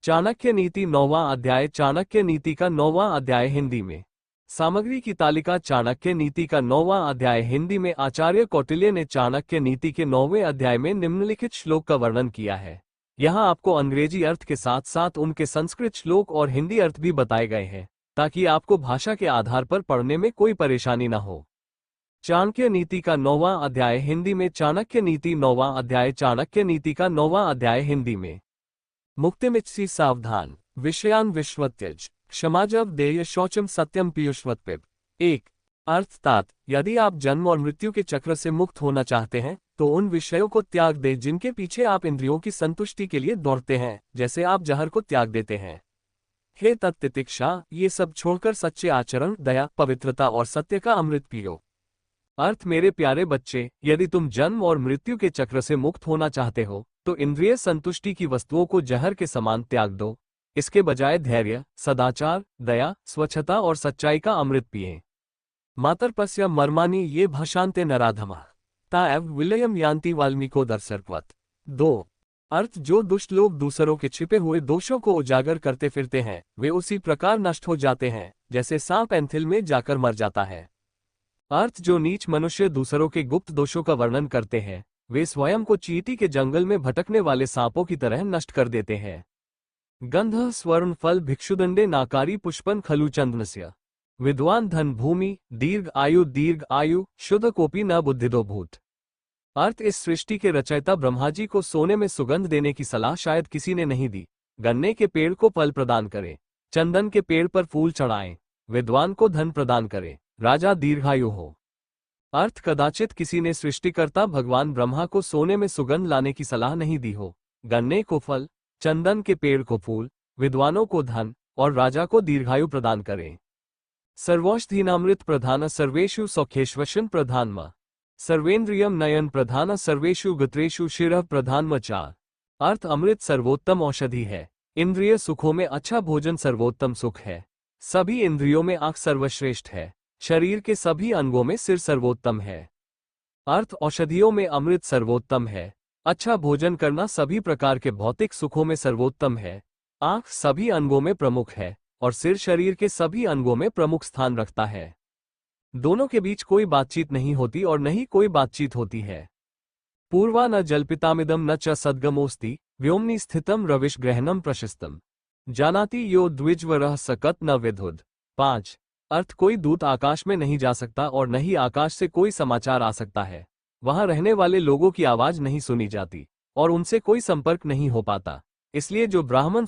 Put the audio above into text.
चाणक्य नीति 9वां अध्याय। चाणक्य नीति का 9वां अध्याय हिंदी में। सामग्री की तालिका। चाणक्य नीति का 9वां अध्याय हिंदी में। आचार्य कौटिल्य ने चाणक्य नीति के 9वें अध्याय में निम्नलिखित श्लोक का वर्णन किया है। यहाँ आपको अंग्रेजी अर्थ के साथ साथ उनके संस्कृत श्लोक और हिंदी अर्थ भी बताए गए हैं, ताकि आपको भाषा के आधार पर पढ़ने में कोई परेशानी न हो। चाणक्य नीति का 9वां अध्याय हिंदी में। चाणक्य नीति 9वां अध्याय। चाणक्य नीति का 9वां अध्याय हिंदी में। मुक्तिमिच्छसि सावधान, विषयान विश्वत्यज, क्षमाजव देय शौचम सत्यम पीयूषवत्पिब। 1। अर्थात यदि आप जन्म और मृत्यु के चक्र से मुक्त होना चाहते हैं तो उन विषयों को त्याग दें जिनके पीछे आप इंद्रियों की संतुष्टि के लिए दौड़ते हैं, जैसे आप जहर को त्याग देते हैं। हे तत्तितिक्षा, ये सब छोड़कर सच्चे आचरण, दया, पवित्रता और सत्य का अमृत पियो। अर्थ। मेरे प्यारे बच्चे, यदि तुम जन्म और मृत्यु के चक्र से मुक्त होना चाहते हो तो इंद्रिय संतुष्टि की वस्तुओं को जहर के समान त्याग दो। इसके बजाय धैर्य, सदाचार, दया, स्वच्छता और सच्चाई का अमृत पिए। मातर्पस्य मर्मानि ये भाषान्ते नराधमा ताएव विलयम यान्ति वाल्मीको दर्शकवत। 2। अर्थ। जो दुष्ट लोग दूसरों के छिपे हुए दोषों को उजागर करते फिरते हैं वे उसी प्रकार नष्ट हो जाते हैं जैसे सांप एंथिल में जाकर मर जाता है। अर्थ। जो नीच मनुष्य दूसरों के गुप्त दोषों का वर्णन करते हैं वे स्वयं को चींटी के जंगल में भटकने वाले सांपों की तरह नष्ट कर देते हैं। गंध स्वर्ण फल भिक्षुदंडे नाकारी पुष्पन खलु चंदनस्य। विद्वान धन भूमि दीर्घ आयु शुद्ध कोपी न बुद्धिदो भूत। अर्थ। इस सृष्टि के रचयिता ब्रह्मा जी को सोने में सुगंध देने की सलाह शायद किसी ने नहीं दी। गन्ने के पेड़ को फल प्रदान करे, चंदन के पेड़ पर फूल चढ़ाएं, विद्वान को धन प्रदान करे, राजा दीर्घायु हो। अर्थ। कदाचित किसी ने सृष्टिकर्ता भगवान ब्रह्मा को सोने में सुगंध लाने की सलाह नहीं दी हो। गन्ने को फल, चंदन के पेड़ को फूल, विद्वानों को धन और राजा को दीर्घायु प्रदान करें। सर्वौषधीनामृत प्रधान सर्वेषु सौख्येष्वशन प्रधानमा सर्वेन्द्रियम नयन प्रधान सर्वेषु गत्रेषु शिरः प्रधानमा 4। अर्थ। अमृत सर्वोत्तम औषधि है। इंद्रिय सुखों में अच्छा भोजन सर्वोत्तम सुख है। सभी इंद्रियों में आंख सर्वश्रेष्ठ है। शरीर के सभी अंगों में सिर सर्वोत्तम है। अर्थ। औषधियों में अमृत सर्वोत्तम है। अच्छा भोजन करना सभी प्रकार के भौतिक सुखों में सर्वोत्तम है। आंख सभी अंगों में प्रमुख है और सिर शरीर के सभी अंगों में प्रमुख स्थान रखता है। दोनों के बीच कोई बातचीत नहीं होती और न ही कोई बातचीत होती है। पूर्वा न जल्पितामिदम न च सद्गमोस्ति व्योमनि स्थितम रविश ग्रहणम प्रशस्तम जानाति यो द्विजवरः सकत न विधुद। 5। अर्थ। कोई दूत आकाश में नहीं जा सकता और न ही आकाश से कोई समाचार आ सकता है। वहां रहने वाले लोगों की आवाज नहीं सुनी जाती और उनसे कोई संपर्क नहीं हो पाता। इसलिए जो ब्राह्मण